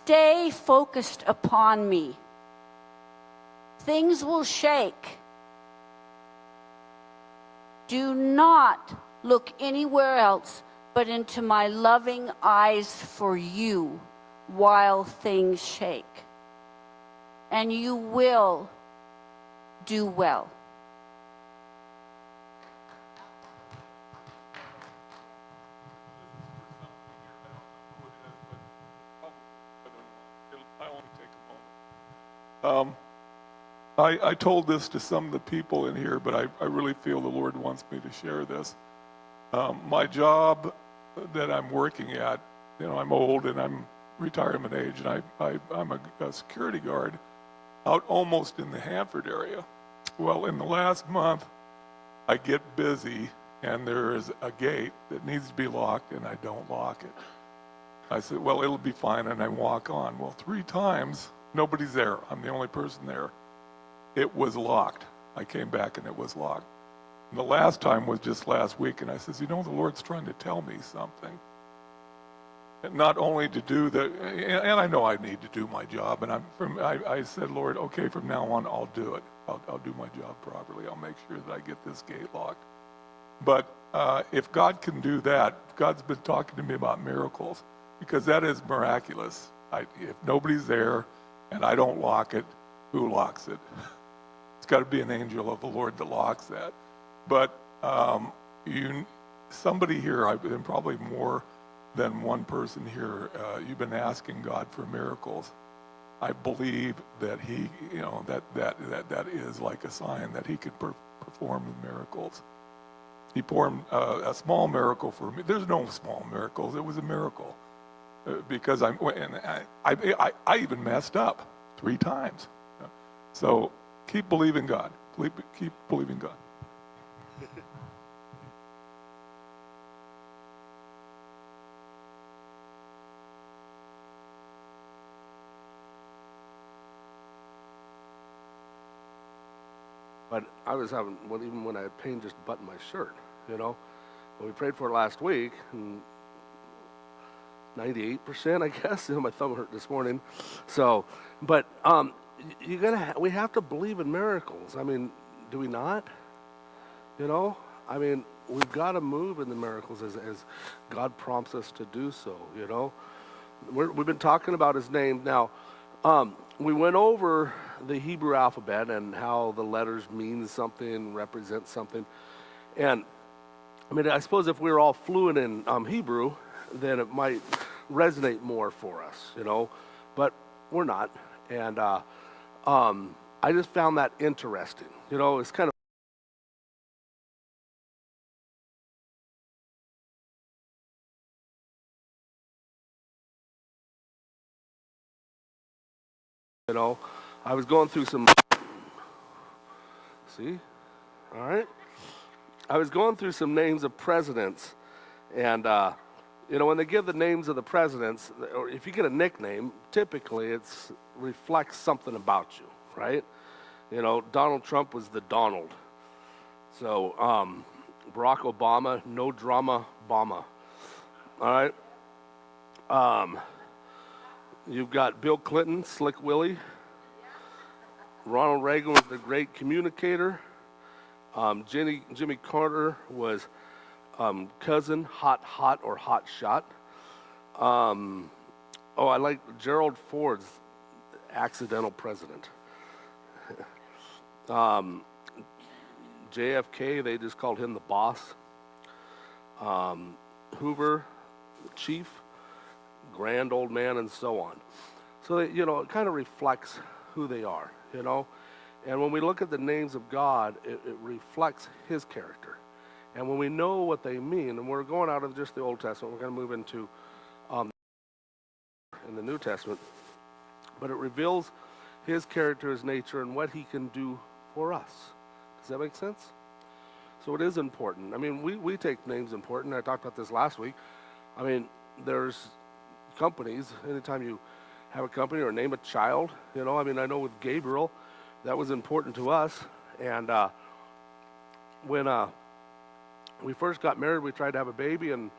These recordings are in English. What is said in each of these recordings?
Stay focused upon me. Things will shake. Do not look anywhere else but into my loving eyes for you while things shake. And you will do well. I told this to some of the people in here, but I really feel the Lord wants me to share this. My job that I'm working at, I'm old and I'm retirement age, and I'm a security guard out almost in the Hanford area. Well, in the last month, I get busy and there is a gate that needs to be locked and I don't lock it. I said, well, it'll be fine, and I walk on. Well, 3 times, nobody's there. I'm the only person there. It was locked. I came back and it was locked. And the last time was just last week, and I says, the Lord's trying to tell me something. And not only to do and I know I need to do my job, and I said, Lord, okay, from now on, I'll do it. I'll do my job properly. I'll make sure that I get this gate locked. But if God can do that, God's been talking to me about miracles, because that is miraculous. If nobody's there and I don't lock it, who locks it? It's got to be an angel of the Lord that locks that. But somebody here, I've been probably more than one person here, you've been asking God for miracles. I believe that He, that is like a sign that He could perform miracles. He performed a small miracle for me. There's no small miracles. It was a miracle. Because I even messed up 3 times. So keep believing God. Keep believing God. But I was having, even when I had pain just button my shirt, when we prayed for it last week, and 98%, I guess. My thumb hurt this morning. So, but we have to believe in miracles. I mean, do we not? We've got to move in the miracles as God prompts us to do so. We've been talking about His name. Now, we went over the Hebrew alphabet and how the letters mean something, represent something. And I suppose if we were all fluent in Hebrew, then it might resonate more for us, but we're not. And I just found that interesting. It's kind of I was going through some I was going through some names of presidents, and when they give the names of the presidents, or if you get a nickname, typically it reflects something about you, right? Donald Trump was the Donald. So Barack Obama, no drama, Obama. All right. You've got Bill Clinton, Slick Willie. Ronald Reagan was the great communicator. Jimmy Carter was cousin, hot or hot shot. I like Gerald Ford's accidental president. JFK, they just called him the boss. Hoover, the chief, grand old man, and so on. So, it kind of reflects who they are, And when we look at the names of God, it reflects His character. And when we know what they mean, and we're going out of just the Old Testament, we're going to move into in the New Testament, but it reveals His character, His nature, and what He can do for us. Does that make sense? So it is important. We take names important. I talked about this last week. There's companies, anytime you have a company or name a child, I know with Gabriel, that was important to us. And when we first got married, we tried to have a baby, and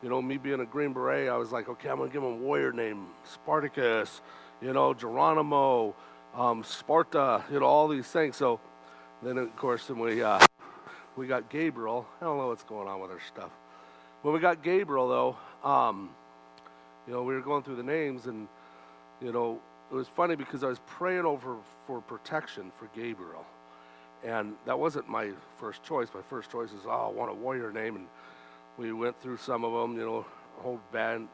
You know, me being a Green Beret, I was like, okay, I'm going to give him a warrior name, Spartacus, you know, Geronimo, Sparta, you know, all these things. So then, of course, when we got Gabriel. I don't know what's going on with our stuff. When we got Gabriel, though, you know, we were going through the names, and, you know, it was funny because I was praying over for protection for Gabriel. And that wasn't my first choice. My first choice is, I want a warrior name. And we went through some of them, you know, a whole band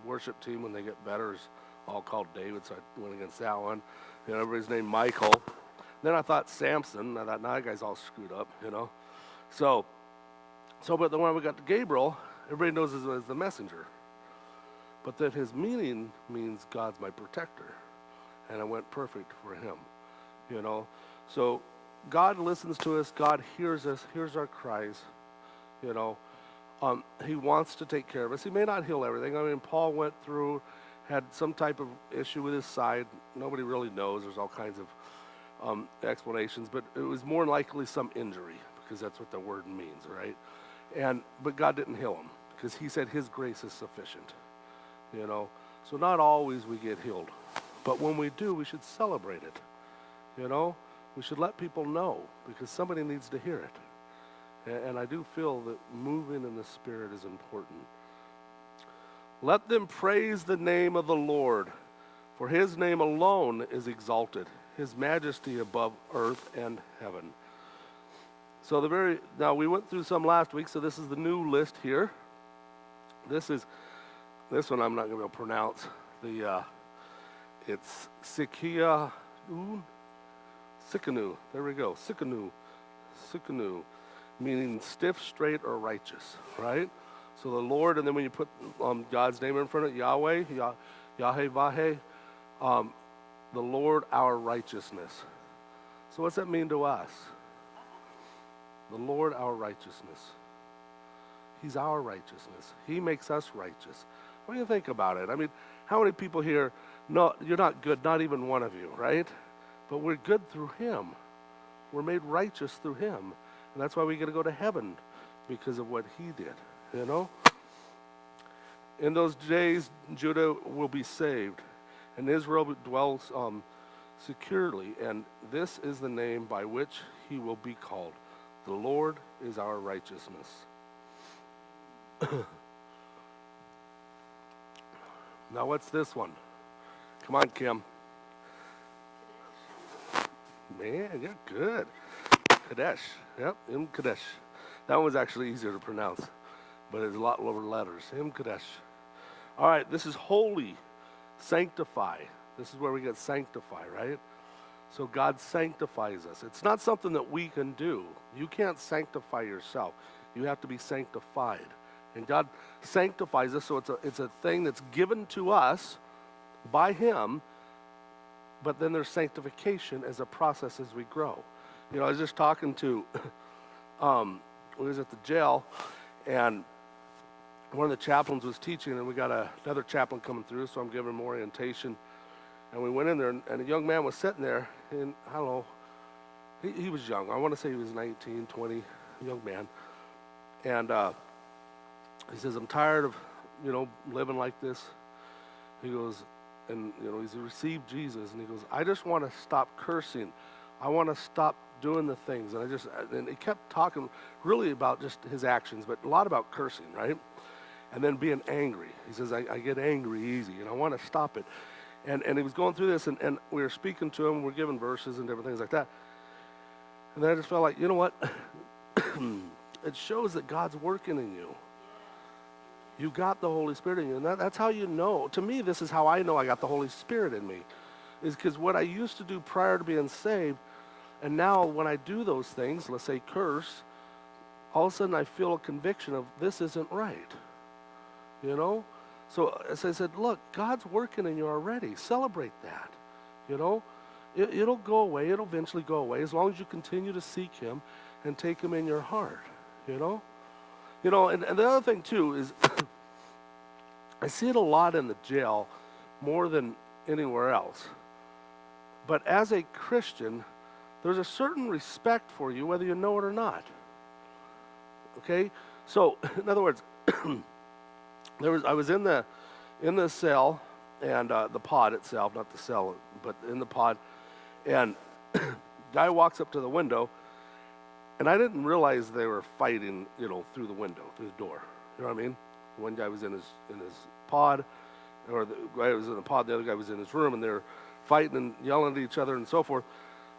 worship team, when they get better, is all called David, so I went against that one. You know, everybody's named Michael. Then I thought Samson. I thought, nah, that guy's all screwed up, you know. So, but then when we got to Gabriel, everybody knows him as the messenger. But then his meaning means God's my protector. And it went perfect for him, you know. So God listens to us. God hears us, hears our cries, you know. He wants to take care of us. He may not heal everything. I mean, Paul went through, had some type of issue with his side. Nobody really knows. There's all kinds of explanations. But it was more likely some injury, because that's what the word means, right? But God didn't heal him, because he said his grace is sufficient, you know. So not always we get healed. But when we do, we should celebrate it, you know. We should let people know, because somebody needs to hear it. And I do feel that moving in the Spirit is important. Let them praise the name of the Lord, for his name alone is exalted, his majesty above earth and heaven. So now we went through some last week, so this is the new list here. This one I'm not going to be able to pronounce. It's Sikanu. There we go. Sikanu, meaning stiff, straight, or righteous, right? So the Lord, and then when you put God's name in front of it, Yahweh, Yahweh, the Lord, our righteousness. So what's that mean to us? The Lord, our righteousness. He's our righteousness. He makes us righteous. What do you think about it? I mean, how many people here, no, you're not good, not even one of you, right? But we're good through him. We're made righteous through him. And that's why we get to go to heaven, because of what he did, you know? In those days, Judah will be saved, and Israel dwells securely. And this is the name by which he will be called. The Lord is our righteousness. Now, what's this one? Come on, Kim. Man, you're good. Kadesh. Yep, Kadesh. That one was actually easier to pronounce, but it's a lot lower letters. Kadesh. All right, this is holy, sanctify. This is where we get sanctify, right? So God sanctifies us. It's not something that we can do. You can't sanctify yourself. You have to be sanctified. And God sanctifies us, so it's a thing that's given to us by him, but then there's sanctification as a process as we grow. You know, I was just talking to, we was at the jail, and one of the chaplains was teaching, and we got another chaplain coming through, so I'm giving him orientation. And we went in there, and a young man was sitting there, and I don't know, he was young. I want to say he was 19, 20, young man. And he says, I'm tired of, you know, living like this. He goes, and, you know, he's received Jesus, and he goes, I just want to stop cursing. I want to stop doing the things. And he kept talking really about just his actions, but a lot about cursing, right? And then being angry. He says, I get angry easy, and I want to stop it. And he was going through this, and we were speaking to him, we're giving verses and different things like that. And then I just felt like, you know what? It shows that God's working in you. You got the Holy Spirit in you, and that's how you know. To me, this is how I know I got the Holy Spirit in me, is because what I used to do prior to being saved, and now when I do those things, let's say curse, all of a sudden I feel a conviction of this isn't right, you know? So as I said, look, God's working in you already. Celebrate that, you know? It'll go away. It'll eventually go away as long as you continue to seek him and take him in your heart, you know? You know, and the other thing, too, is I see it a lot in the jail more than anywhere else. But as a Christian, there's a certain respect for you, whether you know it or not. Okay? So, in other words, I was in the cell, and the pod itself, not the cell, but in the pod, and guy walks up to the window, and I didn't realize they were fighting, through the window, through the door. You know what I mean? One guy was in his pod, or the guy was in the pod, the other guy was in his room, and they were fighting and yelling at each other and so forth.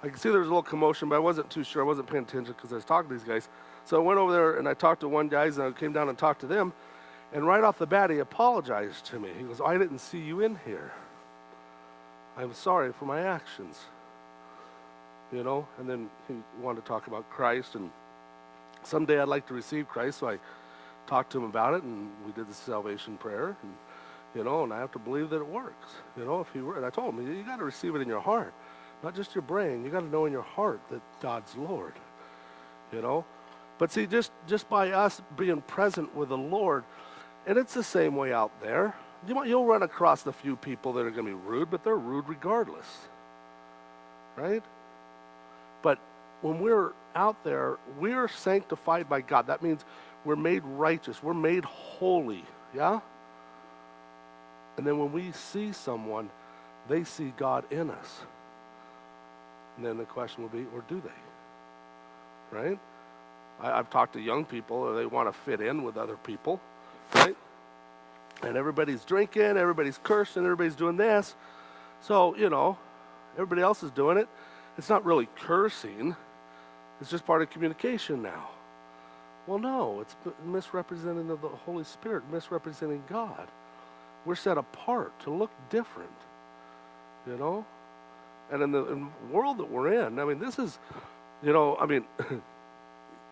I could see there was a little commotion, but I wasn't too sure. I wasn't paying attention because I was talking to these guys. So I went over there and I talked to one guy, and I came down and talked to them. And right off the bat, he apologized to me. He goes, I didn't see you in here. I'm sorry for my actions. And then he wanted to talk about Christ. And someday I'd like to receive Christ. So I talked to him about it, and we did the salvation prayer. And I have to believe that it works. If he were, and I told him, you got to receive it in your heart. Not just your brain. You got to know in your heart that God's Lord, But see, just by us being present with the Lord, and it's the same way out there. You'll run across the few people that are going to be rude, but they're rude regardless, right? But when we're out there, we're sanctified by God. That means we're made righteous. We're made holy, yeah? And then when we see someone, they see God in us. And then the question will be, or do they? Right? I've talked to young people, or they want to fit in with other people, right? And everybody's drinking, everybody's cursing, everybody's doing this. So, everybody else is doing it. It's not really cursing. It's just part of communication now. Well, no, it's misrepresenting of the Holy Spirit, misrepresenting God. We're set apart to look different, And in the world that we're in, this is,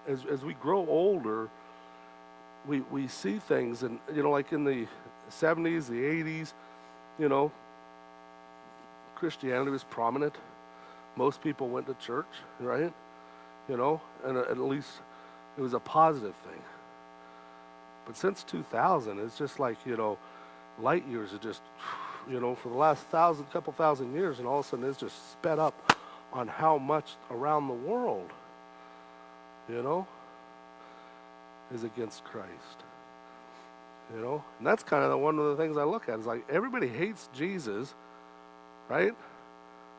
as we grow older, we see things, and, like in the 70s, the 80s, Christianity was prominent. Most people went to church, right? And at least it was a positive thing. But since 2000, it's just like, light years are just, for the last couple thousand years, and all of a sudden it's just sped up on how much around the world, is against Christ. And that's kind of one of the things I look at. Is like everybody hates Jesus, right?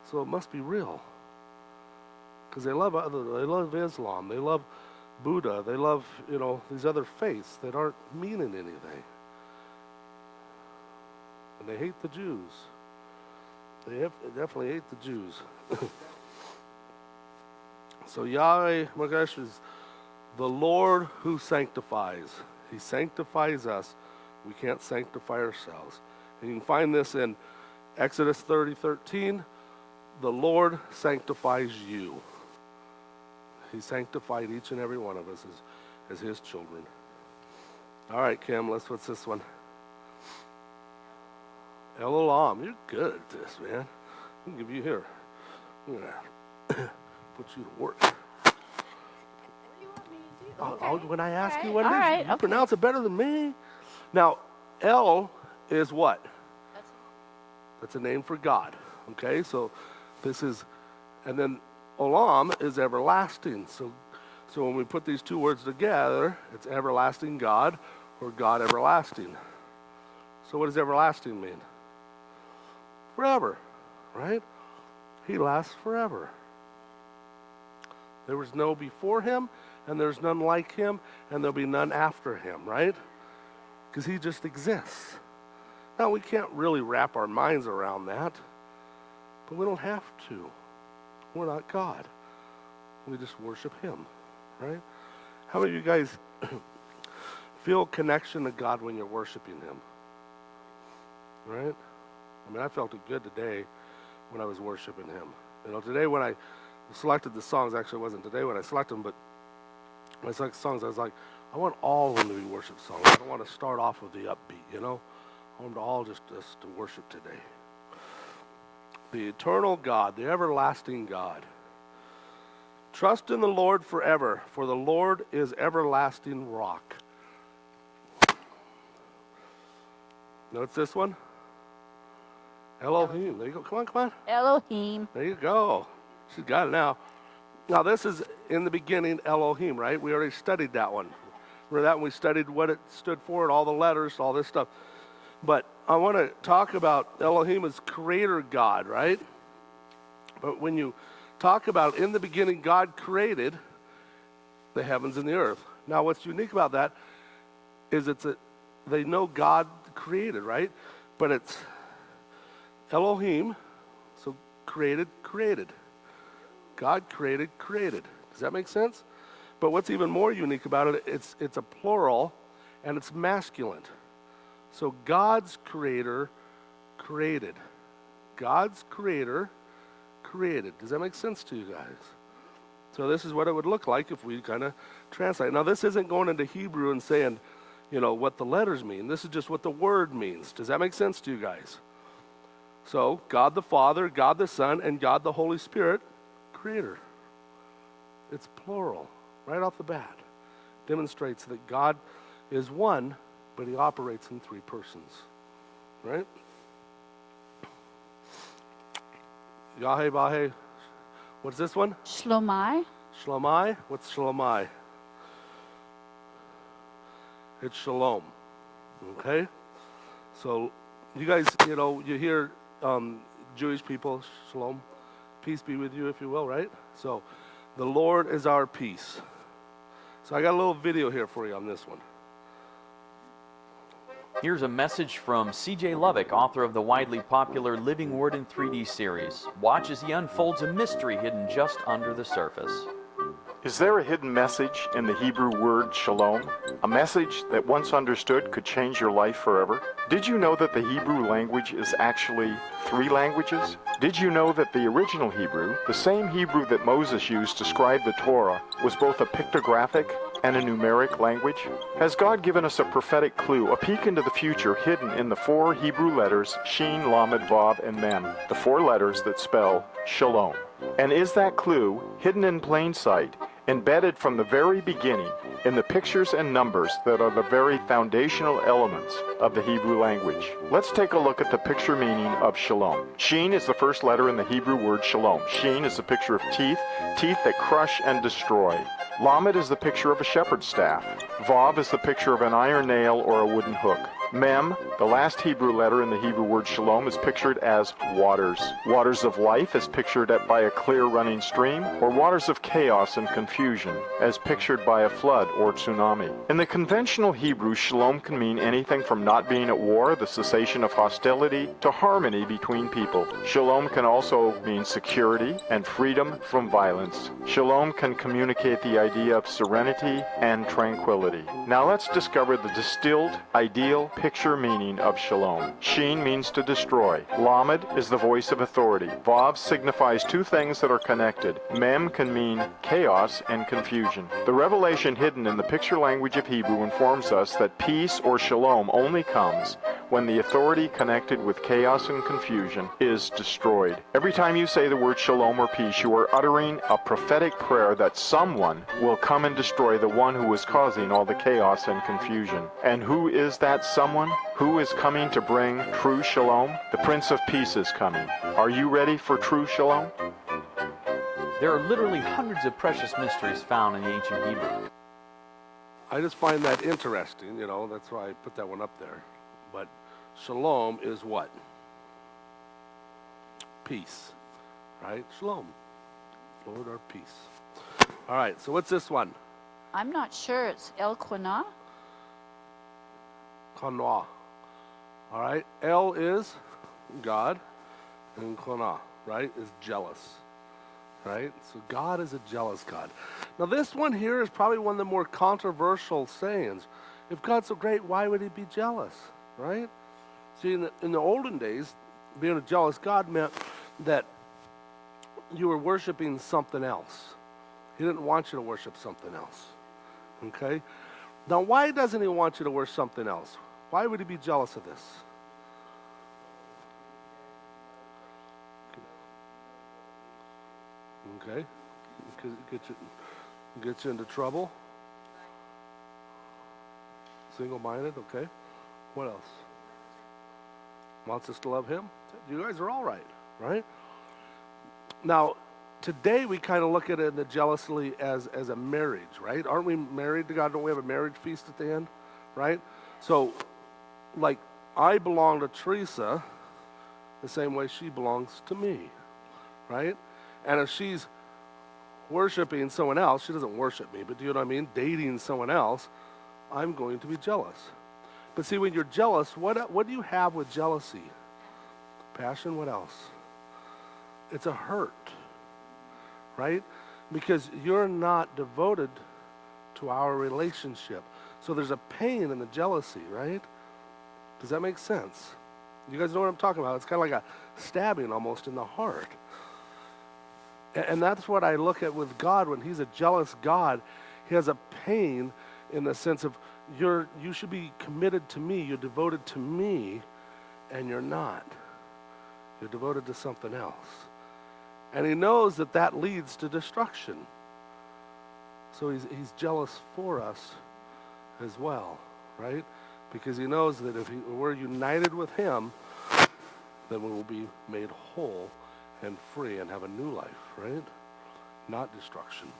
So it must be real. Because they love Islam, they love Buddha, they love, these other faiths that aren't meaning anything. And they hate the Jews. They definitely hate the Jews. So Yahweh, my gosh, is the Lord who sanctifies. He sanctifies us. We can't sanctify ourselves. And you can find this in Exodus 30:13. The Lord sanctifies you. He sanctified each and every one of us as his children. All right, Kim, what's this one? El Olam, you're good at this, man. I'll give you here. I'm going to put you to work. What do you want me to do? Okay. When I ask All you right. what All it is, right. you pronounce it better than me. Now, El is what? That's a name for God. Okay, so this is, and then Olam is everlasting. So when we put these two words together, it's everlasting God or God everlasting. So what does everlasting mean? Forever, right? He lasts forever. There was no before him, and there's none like him, and there'll be none after him, right? Because he just exists. Now, we can't really wrap our minds around that, but we don't have to. We're not God. We just worship him, right? How many of you guys feel connection to God when you're worshiping him? Right? I felt it good today when I was worshiping him. Today when I selected the songs, actually it wasn't today when I selected them, but when I selected songs, I was like, I want all of them to be worship songs. I don't want to start off with the upbeat, I want them to all just to worship today. The eternal God, the everlasting God. Trust in the Lord forever, for the Lord is everlasting rock. Notice this one? Elohim. There you go. Come on. Elohim. There you go. She's got it now. Now, this is in the beginning, Elohim, right? We already studied that one. Remember that when we studied what it stood for and all the letters, all this stuff. But I want to talk about Elohim as creator God, right? But when you talk about in the beginning, God created the heavens and the earth. Now, what's unique about that is they know God created, right? But it's Elohim, so created. God created. Does that make sense? But what's even more unique about it, it's a plural, and it's masculine. So God's creator created. God's creator created. Does that make sense to you guys? So this is what it would look like if we kind of translate. Now this isn't going into Hebrew and saying, what the letters mean. This is just what the word means. Does that make sense to you guys? So God the Father, God the Son, and God the Holy Spirit, creator. It's plural, right off the bat. Demonstrates that God is one, but he operates in three persons, right? Yahweh, Bahe. What's this one? Shlomai. Shlomai? What's Shlomai? It's shalom. Okay? So, you guys, you hear Jewish people, shalom, peace be with you, if you will, right? So, the Lord is our peace. So, I got a little video here for you on this one. Here's a message from C.J. Lubbock, author of the widely popular Living Word in 3D series. Watch as he unfolds a mystery hidden just under the surface. Is there a hidden message in the Hebrew word shalom? A message that once understood could change your life forever? Did you know that the Hebrew language is actually 3 languages? Did you know that the original Hebrew, the same Hebrew that Moses used to scribe the Torah, was both a pictographic and a numeric language? Has God given us a prophetic clue, a peek into the future hidden in the 4 Hebrew letters Shin, Lamed, Vav, and Mem, the 4 letters that spell Shalom? And is that clue, hidden in plain sight, embedded from the very beginning in the pictures and numbers that are the very foundational elements of the Hebrew language? Let's take a look at the picture meaning of shalom. Shin is the first letter in the Hebrew word shalom. Shin is a picture of teeth that crush and destroy. Lamed is the picture of a shepherd's staff. Vav is the picture of an iron nail or a wooden hook. Mem, the last Hebrew letter in the Hebrew word shalom, is pictured as waters. Waters of life is pictured by a clear running stream, or waters of chaos and confusion, as pictured by a flood or tsunami. In the conventional Hebrew, shalom can mean anything from not being at war, the cessation of hostility, to harmony between people. Shalom can also mean security and freedom from violence. Shalom can communicate the idea of serenity and tranquility. Now let's discover the distilled, ideal picture meaning of shalom. Shin means to destroy. Lamed is the voice of authority. Vav signifies 2 things that are connected. Mem can mean chaos and confusion. The revelation hidden in the picture language of Hebrew informs us that peace or shalom only comes when the authority connected with chaos and confusion is destroyed. Every time you say the word shalom or peace, you are uttering a prophetic prayer that someone will come and destroy the one who is causing all the chaos and confusion. And who is that someone? Who is coming to bring true shalom? The Prince of Peace is coming. Are you ready for true shalom? There are literally hundreds of precious mysteries found in the ancient Hebrew. I just find that interesting, that's why I put that one up there. But shalom is what? Peace, right? Shalom. Lord, our peace. All right, so what's this one? I'm not sure. It's El Quina. Kanwa. All right, El is God, and Kona, right, is jealous, right? So God is a jealous God. Now this one here is probably one of the more controversial sayings. If God's so great, why would he be jealous, right? See, in the olden days, being a jealous God meant that you were worshiping something else. He didn't want you to worship something else, okay? Now, why doesn't he want you to worship something else? Why would he be jealous of this? Okay, get you into trouble. Single-minded, okay. What else? Wants us to love him. You guys are all right, right? Now, today we kind of look at it in the jealousy as a marriage, right? Aren't we married to God? Don't we have a marriage feast at the end, right? So, like, I belong to Teresa the same way she belongs to me, right? And if she's worshiping someone else, she doesn't worship me, but do you know what I mean? Dating someone else, I'm going to be jealous. But see, when you're jealous, what do you have with jealousy? Passion, what else? It's a hurt, right? Because you're not devoted to our relationship. So there's a pain in the jealousy, right? Does that make sense? You guys know what I'm talking about? It's kind of like a stabbing almost in the heart. And that's what I look at with God. When he's a jealous God, he has a pain in the sense of you should be committed to me, you're devoted to me, and you're not. You're devoted to something else. And he knows that that leads to destruction. So he's jealous for us as well, right? Because he knows that if we're united with him, then we will be made whole and free and have a new life, right? Not destruction.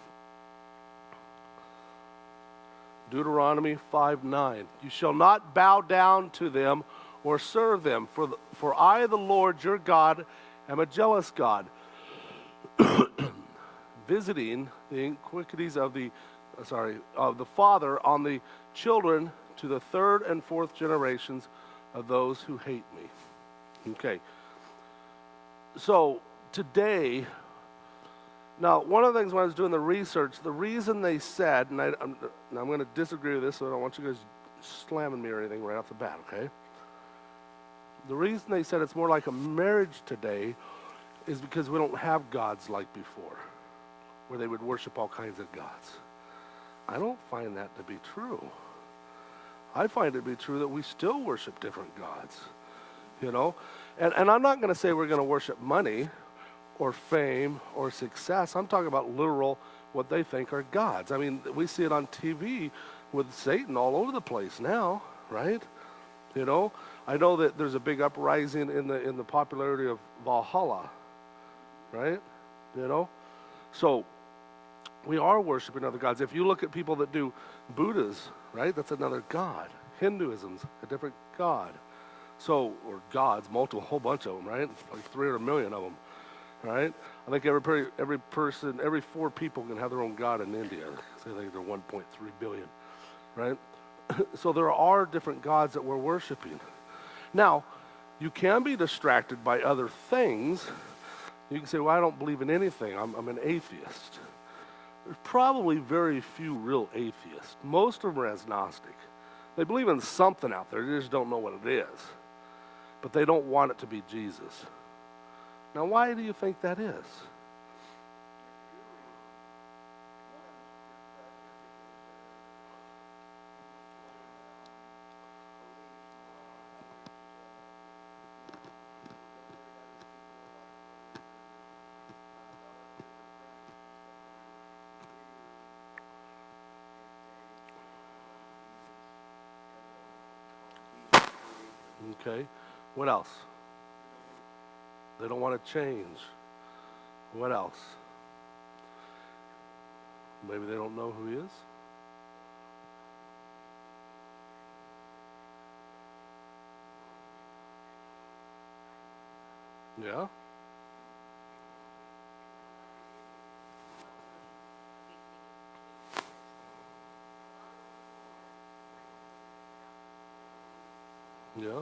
Deuteronomy 5:9. You shall not bow down to them or serve them, for I, the Lord your God, am a jealous God, visiting the iniquities of the father on the children to the third and fourth generations of those who hate me. Okay. So today, now one of the things when I was doing the research, the reason they said, and I'm going to disagree with this, so I don't want you guys slamming me or anything right off the bat, okay? The reason they said it's more like a marriage today is because we don't have gods like before, where they would worship all kinds of gods. I don't find that to be true. I find it to be true that we still worship different gods, you know? And I'm not going to say we're going to worship money or fame or success. I'm talking about literal, what they think are gods. I mean, we see it on TV with Satan all over the place now, right? You know, I know that there's a big uprising in the popularity of Valhalla, right? You know? So, we are worshiping other gods. If you look at people that do Buddhas, right, that's another god. Hinduism's a different god. So, or gods, multiple, whole bunch of them, right? Like 300 million of them, right? I think every person, every 4 people can have their own god in India. So I think they're 1.3 billion, right? So there are different gods that we're worshiping. Now, you can be distracted by other things. You can say, well, I don't believe in anything. I'm an atheist. There's probably very few real atheists. Most of them are agnostic. They believe in something out there. They just don't know what it is. But they don't want it to be Jesus. Now, why do you think that is? Okay. What else? They don't want to change. What else? Maybe they don't know who he is. Yeah? Yeah?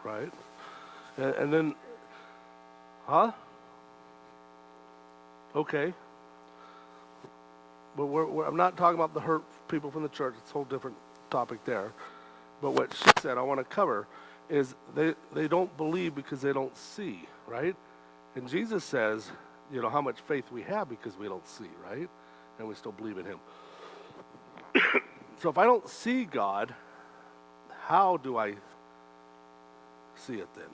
Right? And then, huh? Okay. But I'm not talking about the hurt people from the church. It's a whole different topic there. But what she said I want to cover is they don't believe because they don't see, right? And Jesus says, you know, how much faith we have because we don't see, right? And we still believe in him. So if I don't see God, how do I see it then?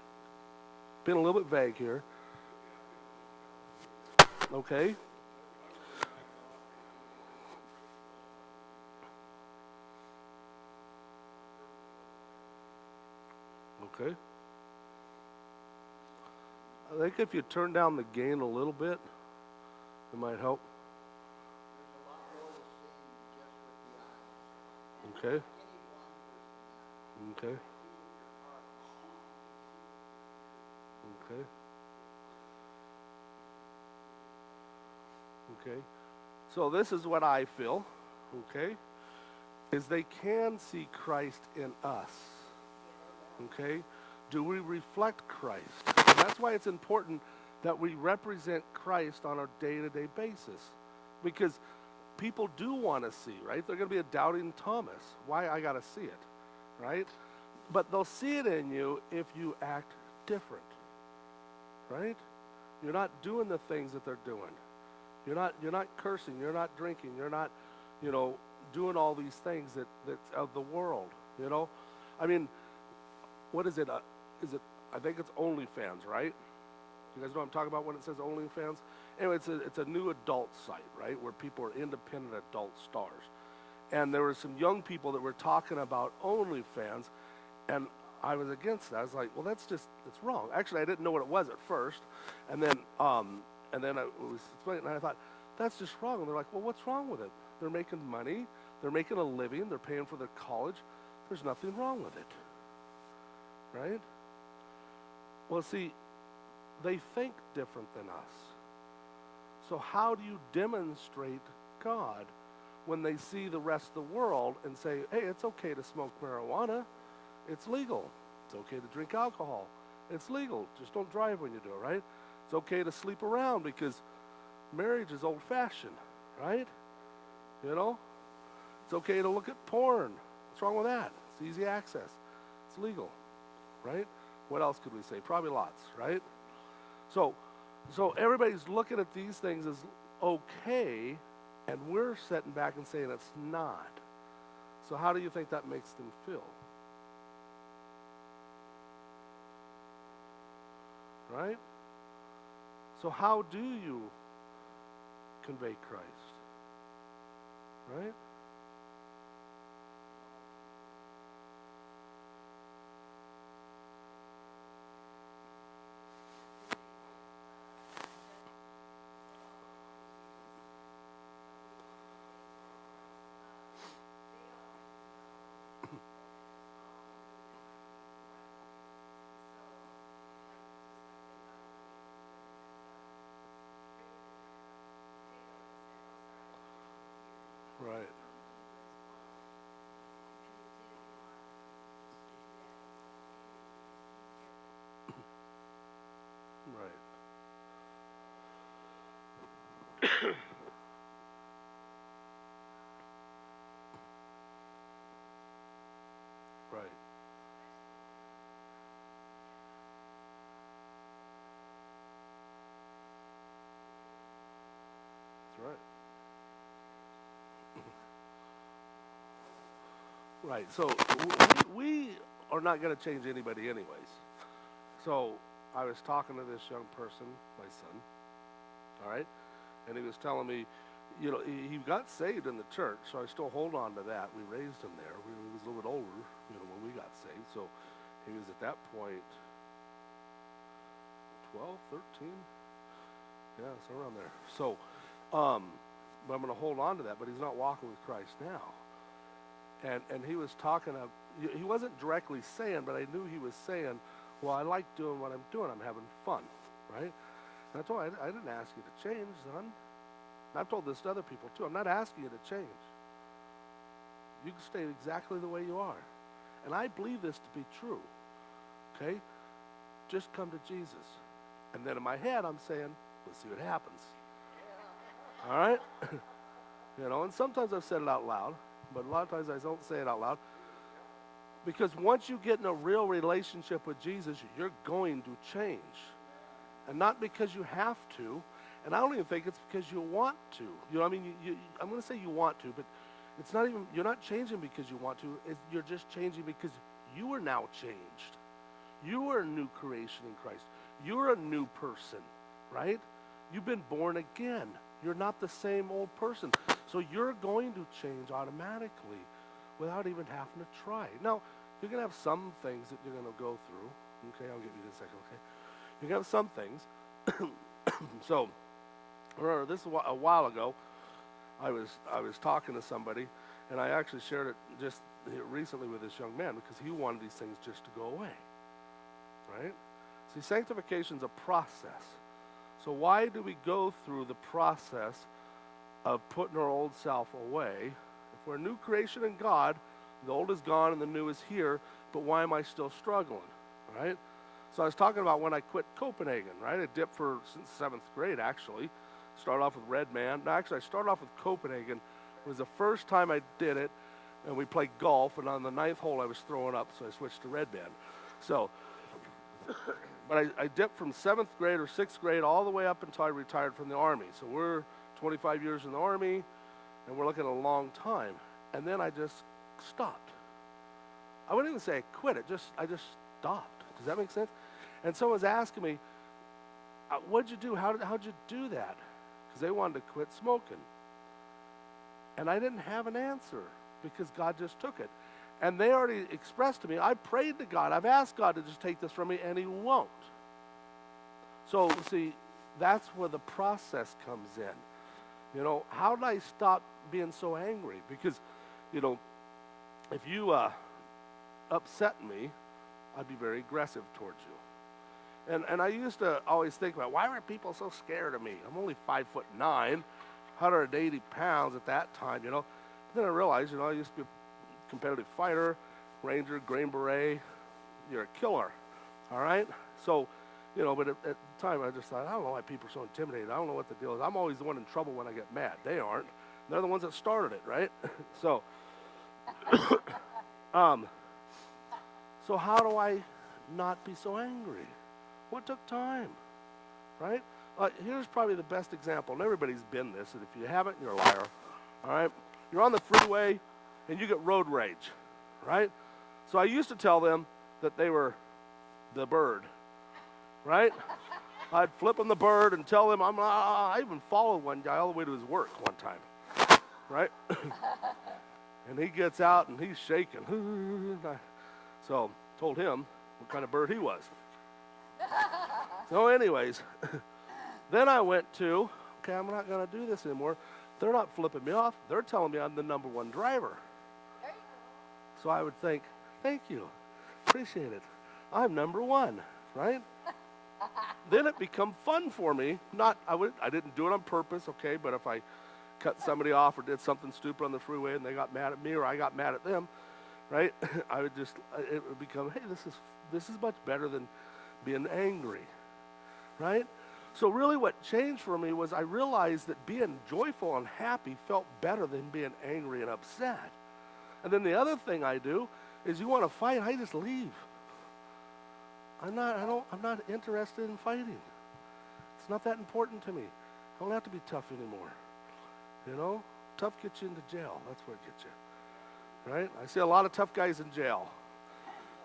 Been a little bit vague here. Okay. Okay. I think if you turn down the gain a little bit, it might help. Okay. Okay. Okay. Okay. So this is what I feel, okay, is they can see Christ in us, okay? Do we reflect Christ? And that's why it's important that we represent Christ on a day-to-day basis, because people do want to see, right? They're going to be a doubting Thomas. Why? I got to see it, right? But they'll see it in you if you act different, right? You're not doing the things that they're doing. You're not cursing. You're not drinking. You're not, doing all these things that's of the world. I mean, what is it? I think it's OnlyFans, right? You guys know what I'm talking about when it says OnlyFans? Anyway, it's a new adult site, right, where people are independent adult stars. And there were some young people that were talking about OnlyFans, and I was against that. I was like, well, it's wrong. Actually, I didn't know what it was at first, and then I was explaining, and I thought, that's just wrong. And they're like, well, what's wrong with it? They're making money. They're making a living. They're paying for their college. There's nothing wrong with it, right? Well, see, they think different than us. So how do you demonstrate God when they see the rest of the world and say, hey, it's okay to smoke marijuana. It's legal. It's okay to drink alcohol. It's legal. Just don't drive when you do it, right? It's okay to sleep around because marriage is old-fashioned, right? It's okay to look at porn. What's wrong with that? It's easy access. It's legal, right? What else could we say? Probably lots, right? So everybody's looking at these things as okay, and we're sitting back and saying it's not. So how do you think that makes them feel? Right? So how do you convey Christ? Right? Right. Right. Right. That's right. Right. So we are not going to change anybody anyways. So I was talking to this young person, my son, all right? And he was telling me, he got saved in the church, so I still hold on to that. We raised him there. He was a little bit older, when we got saved. So he was at that point 12, 13? Yeah, so around there. So, but I'm going to hold on to that, but he's not walking with Christ now. And he was talking of, he wasn't directly saying, but I knew he was saying, well, I like doing what I'm doing. I'm having fun, right? And I told him, I didn't ask you to change, son. And I've told this to other people too. I'm not asking you to change. You can stay exactly the way you are. And I believe this to be true, okay? Just come to Jesus. And then in my head, I'm saying, let's see what happens. All right? And sometimes I've said it out loud, but a lot of times I don't say it out loud. Because once you get in a real relationship with Jesus, you're going to change. And not because you have to, and I don't even think it's because you want to. I'm going to say you want to, but it's not even, you're not changing because you want to. You're just changing because you are now changed. You are a new creation in Christ. You're a new person, right? You've been born again. You're not the same old person. So you're going to change automatically without even having to try. Now, you're going to have some things that you're going to go through. Okay, I'll give you this a second, okay? You can have some things. So, remember, this is a while ago. I was talking to somebody, and I actually shared it just recently with this young man because he wanted these things just to go away, right? See, sanctification's a process. So why do we go through the process of putting our old self away? If we're a new creation in God, the old is gone and the new is here, but why am I still struggling, right? So I was talking about when I quit Copenhagen, right? I dipped since 7th grade, actually. Started off with Red Man. No, actually, I started off with Copenhagen. It was the first time I did it, and we played golf, and on the 9th hole I was throwing up, so I switched to Red Man. So, but I dipped from 7th grade or 6th grade all the way up until I retired from the Army. So we're 25 years in the Army, and we're looking at a long time. And then I just stopped. I wouldn't even say I quit it, I just stopped. Does that make sense? And someone was asking me, what'd you do? How'd you do that? Because they wanted to quit smoking. And I didn't have an answer because God just took it. And they already expressed to me, I prayed to God, I've asked God to just take this from me, and he won't. So, see, that's where the process comes in. You know, how did I stop being so angry? Because, you know, if you upset me, I'd be very aggressive towards you. And I used to always think about, why were people so scared of me? I'm only 5'9", 180 pounds at that time, you know. But then I realized, you know, I used to be a competitive fighter, Ranger, Green Beret. You're a killer, all right? So, you know, but at the time I just thought, I don't know why people are so intimidated. I don't know what the deal is. I'm always the one in trouble when I get mad. They aren't. They're the ones that started it, right? So, so how do I not be so angry? What took time, right? Here's probably the best example, and everybody's been this, and if you haven't, you're a liar, all right? You're on the freeway, and you get road rage, right? So I used to tell them that they were the bird, right? I'd flip them the bird and tell them, I even followed one guy all the way to his work one time, right? And he gets out, and he's shaking. So told him what kind of bird he was. So anyways, then I went to, okay, I'm not going to do this anymore. They're not flipping me off. They're telling me I'm the number one driver. So I would think, thank you, appreciate it. I'm number one, right? Then it become fun for me. I didn't do it on purpose, okay, but if I cut somebody off or did something stupid on the freeway and they got mad at me or I got mad at them, right? It would become, hey, this is much better than being angry, right? So really what changed for me was I realized that being joyful and happy felt better than being angry and upset. And then the other thing I do is, you want to fight, I just leave. I'm not interested in fighting. It's not that important to me. I don't have to be tough anymore. You know, tough gets you into jail. That's where it gets you, right? I see a lot of tough guys in jail,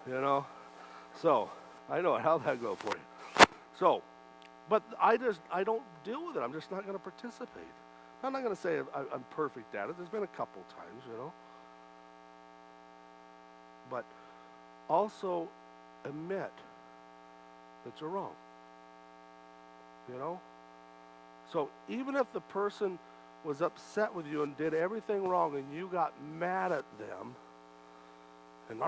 you know. So I know how'd that go for you. So, but I don't deal with it. I'm just not going to participate. I'm not going to say I'm perfect at it. There's been a couple times, you know. But also admit that you're wrong, you know. So even if the person was upset with you and did everything wrong and you got mad at them and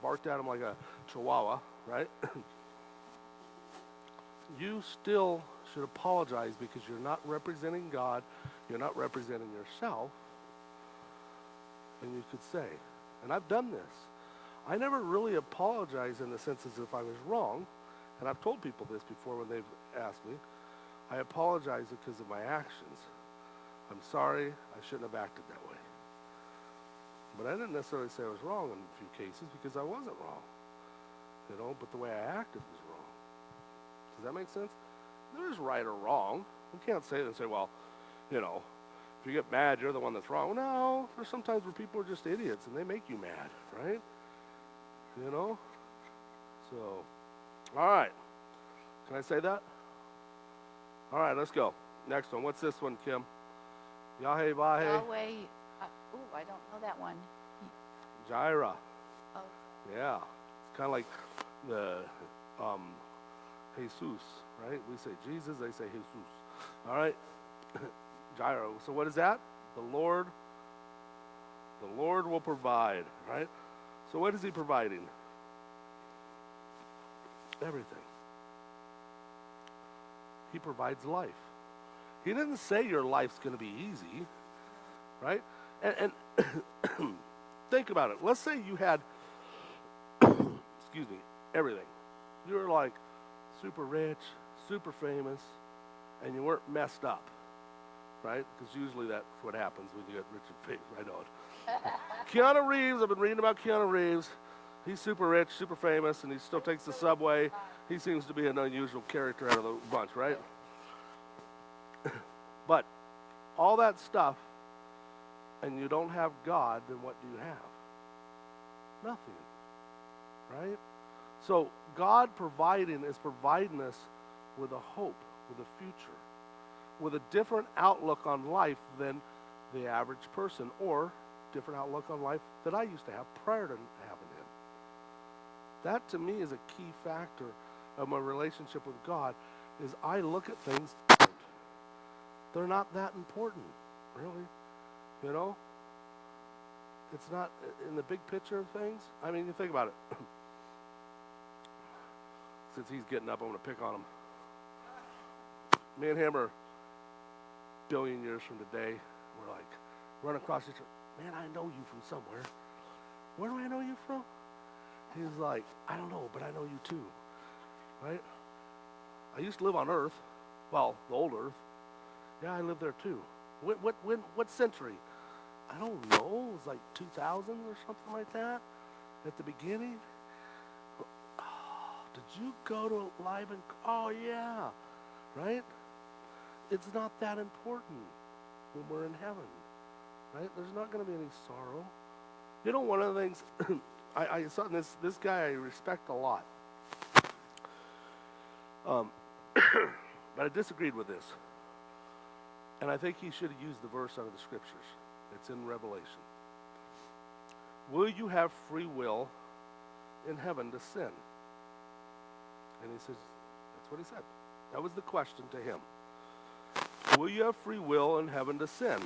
barked at them like a chihuahua, right? You still should apologize, because you're not representing God, you're not representing yourself. And you could say, and I've done this, I never really apologize in the sense as if I was wrong, and I've told people this before when they've asked me. I apologize because of my actions. I'm sorry, I shouldn't have acted that way. But I didn't necessarily say I was wrong in a few cases, because I wasn't wrong, you know, but the way I acted was wrong. Does that make sense? There is right or wrong. We can't say that and say, well, you know, if you get mad, you're the one that's wrong. No, there's sometimes where people are just idiots and they make you mad, right? You know? So, all right. Can I say that? All right, let's go. Next one. What's this one, Kim? Yahweh, Vahe, Yahweh. I don't know that one. Jireh. Oh. Yeah. It's kind of like the Jesus, right? We say Jesus, they say Jesus. All right? Gyro. So what is that? The Lord will provide, right? So what is he providing? Everything. He provides life. He didn't say your life's going to be easy, right? And think about it. Let's say you had, excuse me, everything. You were like super rich, super famous, and you weren't messed up, right? Because usually that's what happens when you get rich and famous, right on. Keanu Reeves, I've been reading about Keanu Reeves. He's super rich, super famous, and he still takes the subway. He seems to be an unusual character out of the bunch, right? But all that stuff, and you don't have God, then what do you have? Nothing, right? So God is providing us with a hope, with a future, with a different outlook on life than the average person, or different outlook on life that I used to have prior to having him. That to me is a key factor of my relationship with God, is I look at things different. They're not that important, really, you know? It's not in the big picture of things. I mean, you think about it. Since he's getting up, I'm going to pick on him. Me and him are a billion years from today. We're like, run across each other. Man, I know you from somewhere. Where do I know you from? He's like, I don't know, but I know you too, right? I used to live on Earth. Well, the old Earth. Yeah, I lived there too. What century? I don't know. It was like 2000 or something like that at the beginning. Oh, did you go to live and? Oh yeah, right? It's not that important when we're in heaven, right? There's not going to be any sorrow. You know, one of the things I saw this guy I respect a lot, but I disagreed with this. And I think he should have used the verse out of the scriptures. It's in Revelation. Will you have free will in heaven to sin? And he says, that's what he said. That was the question to him. Will you have free will in heaven to sin?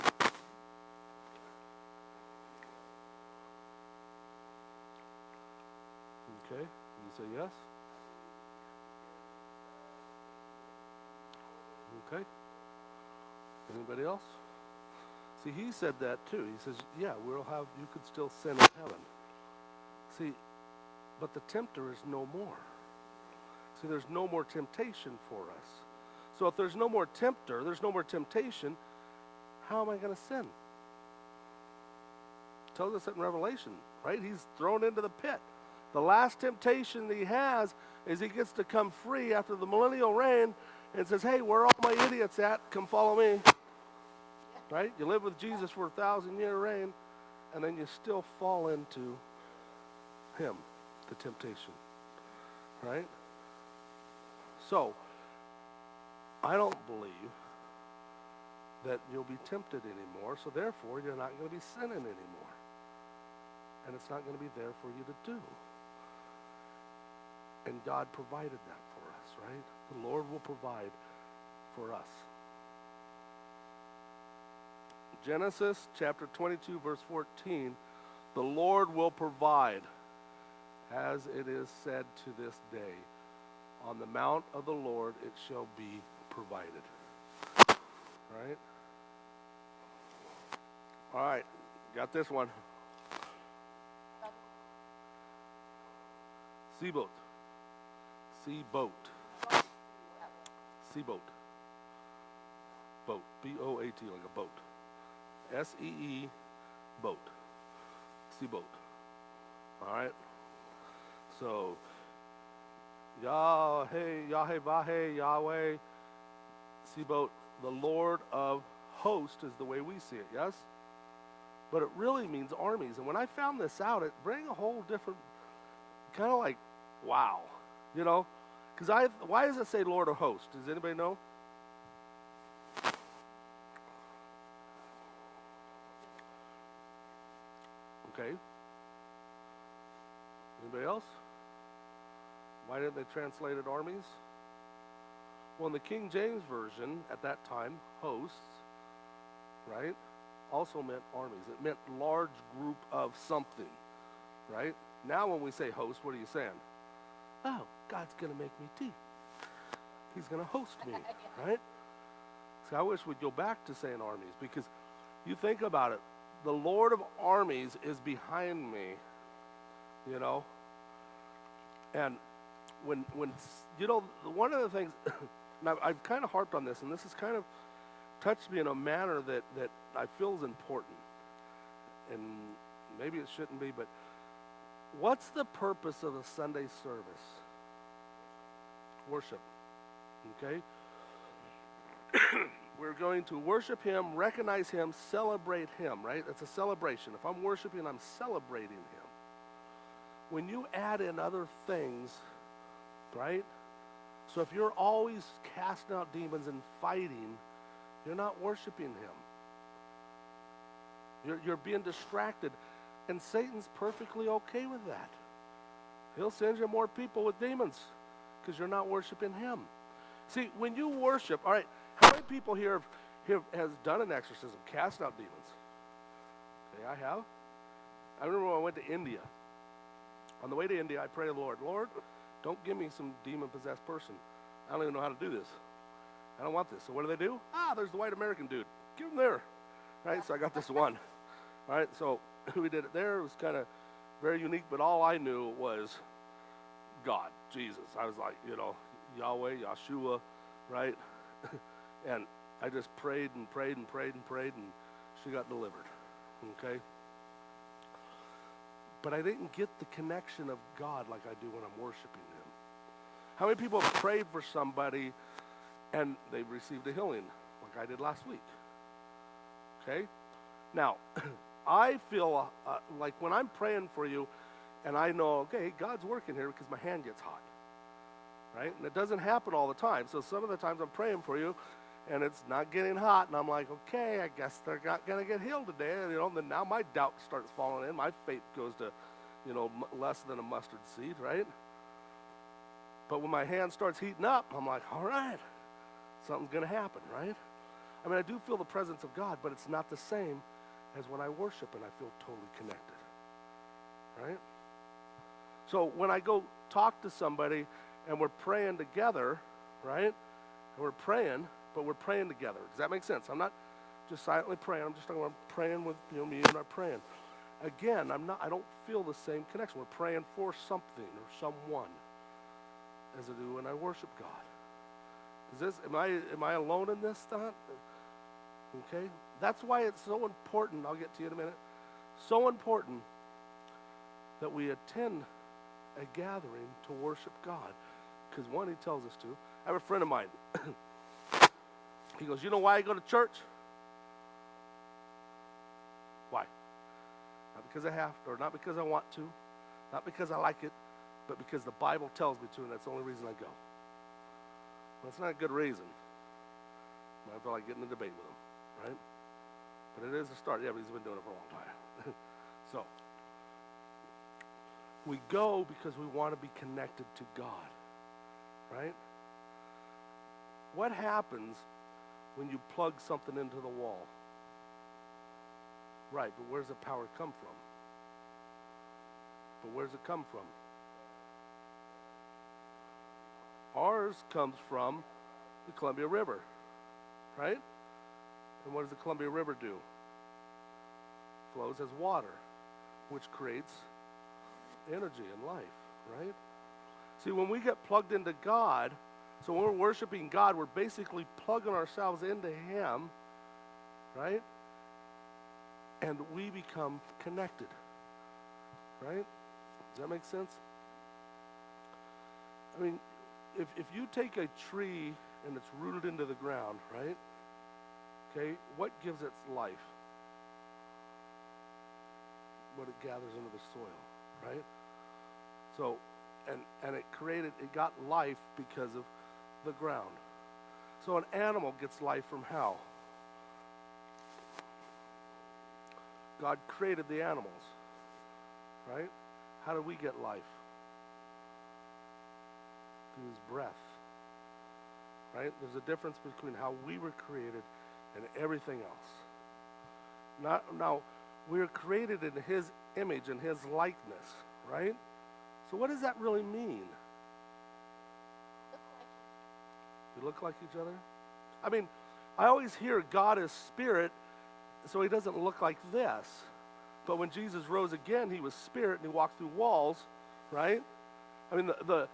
Okay, you say yes? Okay. Anybody else? See, he said that too. He says, yeah, you could still sin in heaven. See, but the tempter is no more. See, there's no more temptation for us. So if there's no more tempter, there's no more temptation, how am I going to sin? It tells us that in Revelation, right? He's thrown into the pit. The last temptation that he has is he gets to come free after the millennial reign and says, hey, where are all my idiots at? Come follow me. Right? You live with Jesus for 1,000-year reign, and then you still fall into him, the temptation. Right? So, I don't believe that you'll be tempted anymore, so therefore you're not going to be sinning anymore. And it's not going to be there for you to do. And God provided that for us, right? The Lord will provide for us. Genesis chapter 22, verse 14, the Lord will provide, as it is said to this day, on the mount of the Lord it shall be provided. Right? All right, got this one. Seaboat. Seaboat. Seaboat. Boat. B-O-A-T, like a boat. S-E-E, boat. Seaboat. All right? So, Yahweh, Yahweh, Seaboat, the Lord of hosts is the way we see it, yes? But it really means armies. And when I found this out, it bring a whole different, kind of like, wow, you know? Because why does it say Lord of hosts? Does anybody know? Okay. Anybody else? Why didn't they translate it armies? Well, in the King James Version, at that time, hosts, right, also meant armies. It meant large group of something, right? Now when we say host, what are you saying? Oh, God's going to make me tea. He's going to host me, right? So I wish we'd go back to saying armies, because you think about it, the Lord of armies is behind me, you know? And when you know, one of the things, and I've kind of harped on this, and this has kind of touched me in a manner that I feel is important. And maybe it shouldn't be, but what's the purpose of a Sunday service? Worship, okay? We're going to worship Him, recognize Him, celebrate Him, right? It's a celebration. If I'm worshiping, I'm celebrating Him. When you add in other things, right? So if you're always casting out demons and fighting, you're not worshiping Him. You're being distracted, and Satan's perfectly okay with that. He'll send you more people with demons because you're not worshiping Him. See, when you worship, all right, how many people here has done an exorcism, cast out demons? Okay, I have. I remember when I went to India. On the way to India, I prayed to the Lord, Lord, don't give me some demon-possessed person. I don't even know how to do this. I don't want this. So what do? There's the white American dude. Give him there. Right, so I got this one. All right, so we did it there. It was kind of very unique, but all I knew was God, Jesus. I was like, you know, Yahweh, Yeshua, right? And I just prayed and prayed and prayed and prayed, and she got delivered, okay? But I didn't get the connection of God like I do when I'm worshiping Him. How many people have prayed for somebody and they've received a healing like I did last week? Okay? Now, I feel like when I'm praying for you and I know, okay, God's working here because my hand gets hot, right? And it doesn't happen all the time. So some of the times I'm praying for you and it's not getting hot, and I'm like, okay, I guess they're not going to get healed today. And, you know, then now my doubt starts falling in. My faith goes to, you know, less than a mustard seed, right? But when my hand starts heating up, I'm like, all right, something's going to happen, right? I mean, I do feel the presence of God, but it's not the same as when I worship and I feel totally connected, right? So when I go talk to somebody and we're praying together, right? And we're praying, but we're praying together. Does that make sense? I'm not just silently praying. I'm just talking about praying with, you know, me and I praying. Again, I don't feel the same connection. We're praying for something or someone as I do when I worship God. Am I alone in this thought? Okay? That's why it's so important, I'll get to you in a minute, so important that we attend a gathering to worship God. Because one, He tells us to. I have a friend of mine. He goes, you know why I go to church? Why? Not because I have to, or not because I want to, not because I like it, but because the Bible tells me to, and that's the only reason I go. Well, that's not a good reason. I feel like getting in a debate with him, right? But it is a start. Yeah, but he's been doing it for a long time. So, we go because we want to be connected to God, right? What happens when you plug something into the wall? Right, but where's the power come from? But where's it come from? Ours comes from the Columbia River, right? And what does the Columbia River do? Flows as water, which creates energy and life, right? See, when we get plugged into God, so when we're worshiping God, we're basically plugging ourselves into Him, right? And we become connected, right? Does that make sense? I mean, if you take a tree and it's rooted into the ground, right? Okay, what gives it life? What it gathers into the soil, right? So, and it got life because of the ground. So an animal gets life from how? God created the animals, right? How do we get life? Through His breath, right? There's a difference between how we were created and everything else. Now, we were created in his image and his likeness, right? So what does that really mean? We look like each other? I mean, I always hear God is spirit, so he doesn't look like this. But when Jesus rose again, he was spirit and he walked through walls, right? I mean, the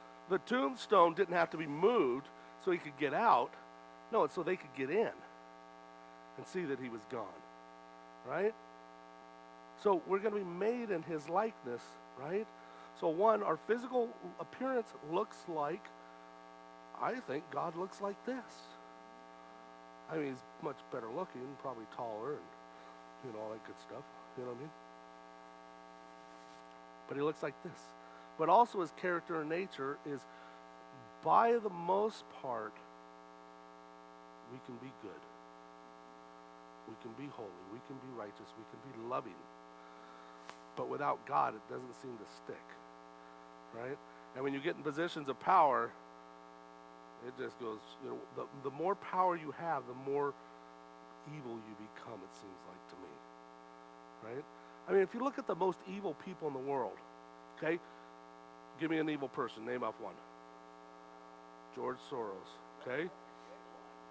tombstone didn't have to be moved so he could get out. No, it's so they could get in and see that he was gone, right? So we're going to be made in his likeness, right? So one, our physical appearance looks like, I think God looks like this. I mean, he's much better looking, probably taller, and all that good stuff. You know what I mean? But he looks like this. But also his character and nature is, by the most part, we can be good. We can be holy. We can be righteous. We can be loving. But without God, it doesn't seem to stick, right? And when you get in positions of power, it just goes, the more power you have, the more evil you become, it seems like to me, right? I mean, if you look at the most evil people in the world, okay? Give me an evil person. Name off one. George Soros, okay?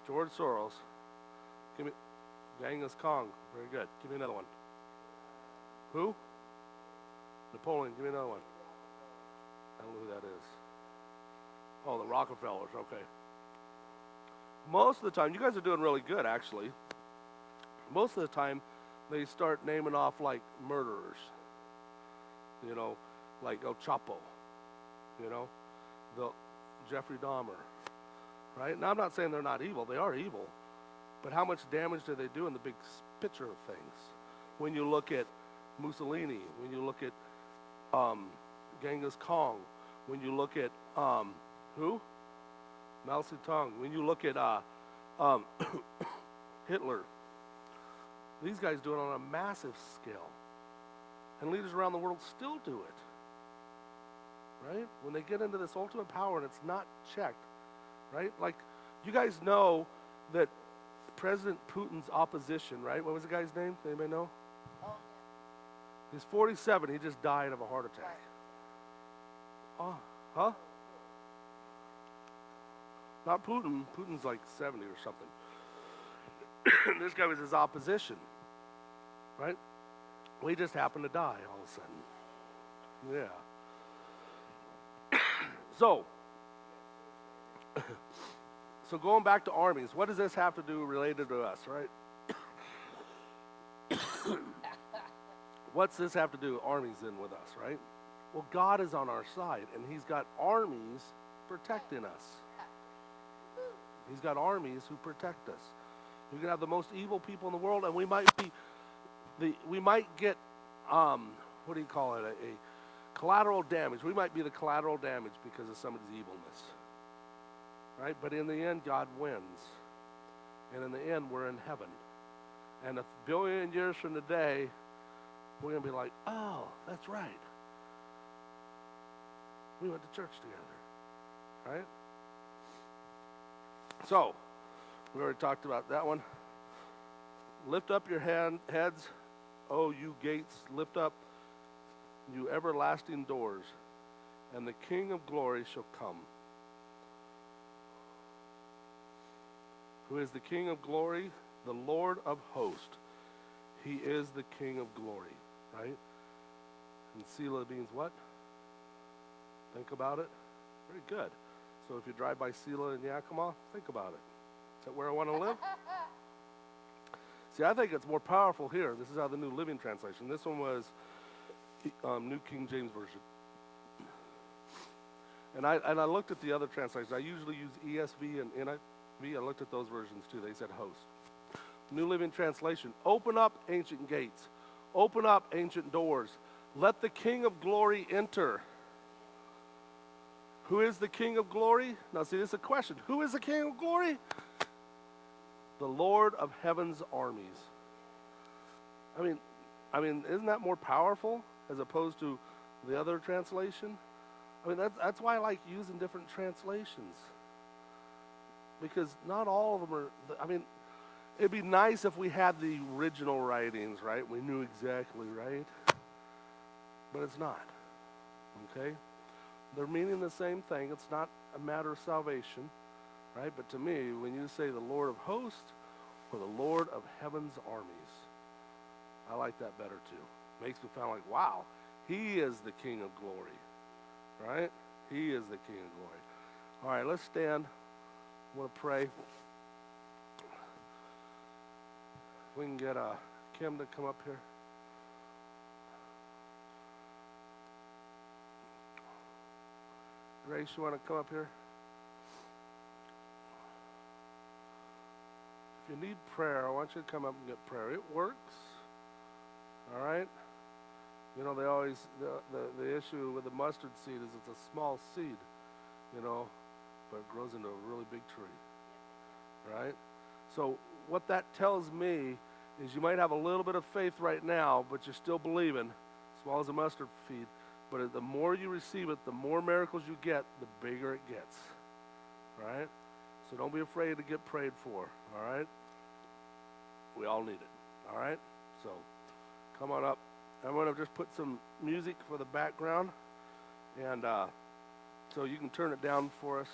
George Soros. Give me Genghis Khan. Very good. Give me another one. Who? Napoleon. Give me another one. I don't know who that is. Oh, the Rockefellers. Okay. Most of the time, you guys are doing really good, actually. Most of the time, they start naming off like murderers. Like El Chapo. The Jeffrey Dahmer. Right? Now, I'm not saying they're not evil. They are evil. But how much damage do they do in the big picture of things? When you look at Mussolini, when you look at Genghis Khan, when you look at who? Mao Zedong. When you look at Hitler, these guys do it on a massive scale. And leaders around the world still do it. Right? When they get into this ultimate power and it's not checked, right? Like, you guys know that President Putin's opposition, right? What was the guy's name? Anybody know? He's 47. He just died of a heart attack. Oh, huh? Not Putin. Putin's like 70 or something. This guy was his opposition, right? Well, he just happened to die all of a sudden. Yeah. So going back to armies, what does this have to do related to us, right? What's this have to do, armies in with us, right? Well, God is on our side, and he's got armies protecting us. He's got armies who protect us. You can have the most evil people in the world, and we might get, what do you call it, a collateral damage. We might be the collateral damage because of somebody's evilness. Right? But in the end, God wins. And in the end, we're in heaven. And 1 billion years from today, we're going to be like, oh, that's right. We went to church together. Right? So, we already talked about that one. Lift up your heads, O you gates. Lift up, you everlasting doors. And the King of glory shall come. Who is the King of glory? The Lord of hosts. He is the King of glory, right? And Selah means what? Think about it. Very good. So if you drive by Selah in Yakima, think about it. Is that where I want to live? See, I think it's more powerful here. This is how the New Living Translation. This one was New King James Version. And I looked at the other translations. I usually use ESV and NIV. I looked at those versions too. They said host. New Living Translation. Open up ancient gates. Open up ancient doors. Let the King of glory enter. Who is the King of glory? Now see, this is a question. Who is the King of glory? The Lord of heaven's armies. I mean, isn't that more powerful as opposed to the other translation? I mean, that's why I like using different translations. because not all of them are, I mean, it'd be nice if we had the original writings, right? We knew exactly, right? But it's not, okay? They're meaning the same thing. It's not a matter of salvation, right? But to me, when you say the Lord of hosts or the Lord of heaven's armies, I like that better too. Makes me sound like, wow, he is the King of glory, right? He is the King of glory. All right, let's stand. I want to pray. We can get Kim to come up here. Grace, you want to come up here? If you need prayer, I want you to come up and get prayer. It works. All right? You know, they always, the issue with the mustard seed is it's a small seed, you know, but it grows into a really big tree. Right? So what that tells me is you might have a little bit of faith right now, but you're still believing, small as a mustard seed. But the more you receive it, the more miracles you get, the bigger it gets. Right? So don't be afraid to get prayed for. All right? We all need it. All right? So come on up. I'm going to just put some music for the background. And so you can turn it down for us.